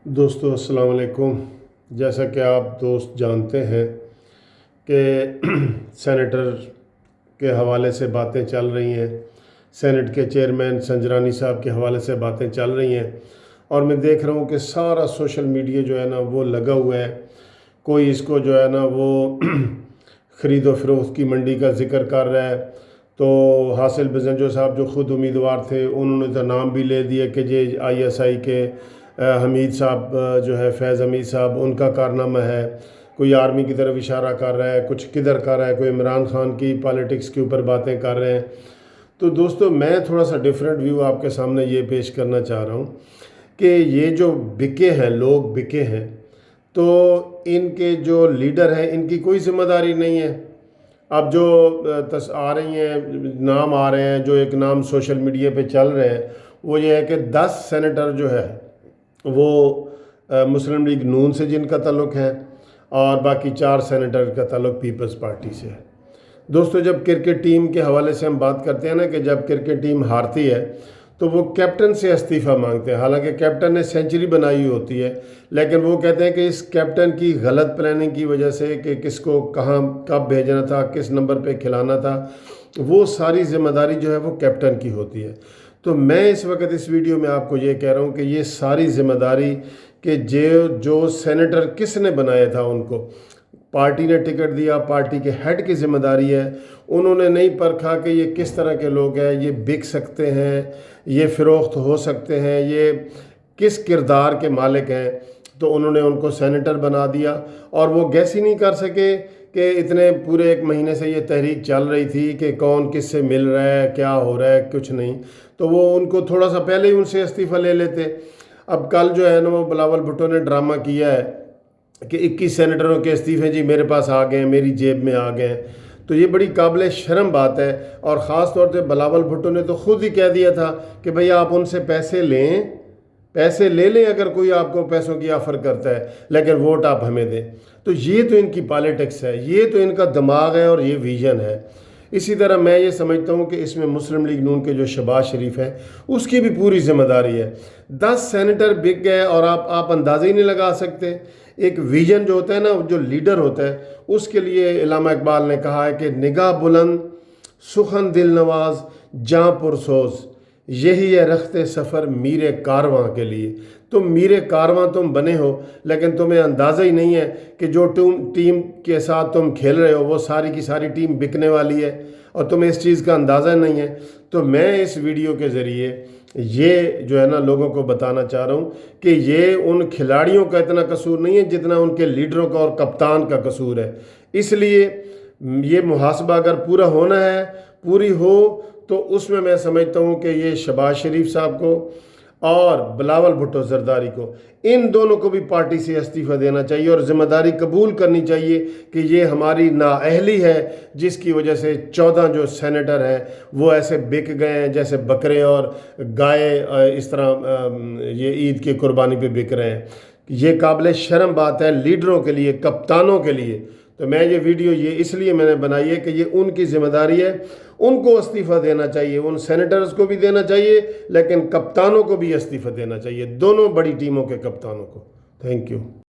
دوستو السلام علیکم۔ جیسا کہ آپ دوست جانتے ہیں کہ سینیٹر کے حوالے سے باتیں چل رہی ہیں، سینٹ کے چیئرمین سنجرانی صاحب کے حوالے سے باتیں چل رہی ہیں، اور میں دیکھ رہا ہوں کہ سارا سوشل میڈیا جو ہے نا وہ لگا ہوا ہے۔ کوئی اس کو جو ہے نا وہ خرید و فروخت کی منڈی کا ذکر کر رہا ہے، تو حاصل بزنجو صاحب جو خود امیدوار تھے انہوں نے تو نام بھی لے دیا کہ یہ ISI کے حمید صاحب جو ہے، فیض حمید صاحب، ان کا کارنامہ ہے۔ کوئی آرمی کی طرف اشارہ کر رہا ہے، کچھ کدھر کر رہا ہے، کوئی عمران خان کی پالیٹکس کے اوپر باتیں کر رہے ہیں۔ تو دوستو میں تھوڑا سا ڈیفرنٹ ویو آپ کے سامنے یہ پیش کرنا چاہ رہا ہوں کہ یہ جو بکے ہیں، لوگ بکے ہیں، تو ان کے جو لیڈر ہیں ان کی کوئی ذمہ داری نہیں ہے۔ اب جو آ رہی ہیں، نام آ رہے ہیں، جو ایک نام سوشل میڈیا پہ چل رہے ہیں وہ یہ ہے کہ 10 سینیٹر جو ہے وہ مسلم لیگ نون سے جن کا تعلق ہے، اور باقی 4 سینیٹر کا تعلق پیپلز پارٹی سے ہے۔ دوستو جب کرکٹ ٹیم کے حوالے سے ہم بات کرتے ہیں نا کہ جب کرکٹ ٹیم ہارتی ہے تو وہ کیپٹن سے استعفیٰ مانگتے ہیں، حالانکہ کیپٹن نے سینچری بنائی ہوتی ہے، لیکن وہ کہتے ہیں کہ اس کیپٹن کی غلط پلاننگ کی وجہ سے کہ کس کو کہاں کب بھیجنا تھا، کس نمبر پہ کھلانا تھا، وہ ساری ذمہ داری جو ہے وہ کیپٹن کی ہوتی ہے۔ تو میں اس وقت اس ویڈیو میں آپ کو یہ کہہ رہا ہوں کہ یہ ساری ذمہ داری کہ جو سینیٹر کس نے بنایا تھا، ان کو پارٹی نے ٹکٹ دیا، پارٹی کے ہیڈ کی ذمہ داری ہے۔ انہوں نے نہیں پرکھا کہ یہ کس طرح کے لوگ ہیں، یہ بک سکتے ہیں، یہ فروخت ہو سکتے ہیں، یہ کس کردار کے مالک ہیں، تو انہوں نے ان کو سینیٹر بنا دیا۔ اور وہ گیس ہی نہیں کر سکے کہ اتنے پورے 1 مہینے سے یہ تحریک چل رہی تھی کہ کون کس سے مل رہا ہے، کیا ہو رہا ہے، کچھ نہیں، تو وہ ان کو تھوڑا سا پہلے ہی ان سے استعفیٰ لے لیتے۔ اب کل جو ہے نا وہ بلاول بھٹو نے ڈرامہ کیا ہے کہ 21 سینیٹروں کے استعفے جی میرے پاس آ گئے ہیں، میری جیب میں آ گئے ہیں۔ تو یہ بڑی قابل شرم بات ہے، اور خاص طور پہ بلاول بھٹو نے تو خود ہی کہہ دیا تھا کہ بھئی آپ ان سے پیسے لے لیں اگر کوئی آپ کو پیسوں کی آفر کرتا ہے، لیکن ووٹ آپ ہمیں دیں۔ تو یہ تو ان کی پالیٹکس ہے، یہ تو ان کا دماغ ہے، اور یہ ویژن ہے۔ اسی طرح میں یہ سمجھتا ہوں کہ اس میں مسلم لیگ نون کے جو شہباز شریف ہے اس کی بھی پوری ذمہ داری ہے۔ 10 سینیٹر بک گئے اور آپ اندازہ ہی نہیں لگا سکتے۔ ایک ویژن جو ہوتا ہے نا، جو لیڈر ہوتا ہے، اس کے لیے علامہ اقبال نے کہا ہے کہ نگاہ بلند، سخن دل نواز، جاں پرسوز، یہی ہے رخت سفر میر کارواں کے لیے۔ تم میر کارواں تم بنے ہو، لیکن تمہیں اندازہ ہی نہیں ہے کہ جو ٹیم کے ساتھ تم کھیل رہے ہو وہ ساری کی ساری ٹیم بکنے والی ہے، اور تمہیں اس چیز کا اندازہ نہیں ہے۔ تو میں اس ویڈیو کے ذریعے یہ جو ہے نا لوگوں کو بتانا چاہ رہا ہوں کہ یہ ان کھلاڑیوں کا اتنا قصور نہیں ہے جتنا ان کے لیڈروں کا اور کپتان کا قصور ہے۔ اس لیے یہ محاسبہ اگر پورا ہونا ہے، پوری ہو، تو اس میں سمجھتا ہوں کہ یہ شہباز شریف صاحب کو اور بلاول بھٹو زرداری کو، ان دونوں کو بھی پارٹی سے استعفیٰ دینا چاہیے، اور ذمہ داری قبول کرنی چاہیے کہ یہ ہماری نااہلی ہے جس کی وجہ سے 14 جو سینیٹر ہیں وہ ایسے بک گئے ہیں جیسے بکرے اور گائے، اس طرح یہ عید کی قربانی پہ بک رہے ہیں۔ یہ قابل شرم بات ہے لیڈروں کے لیے، کپتانوں کے لیے۔ تو میں یہ ویڈیو اس لیے میں نے بنائی ہے کہ یہ ان کی ذمہ داری ہے، ان کو استعفیٰ دینا چاہیے، ان سینیٹرز کو بھی دینا چاہیے، لیکن کپتانوں کو بھی استعفیٰ دینا چاہیے، دونوں بڑی ٹیموں کے کپتانوں کو۔ Thank you.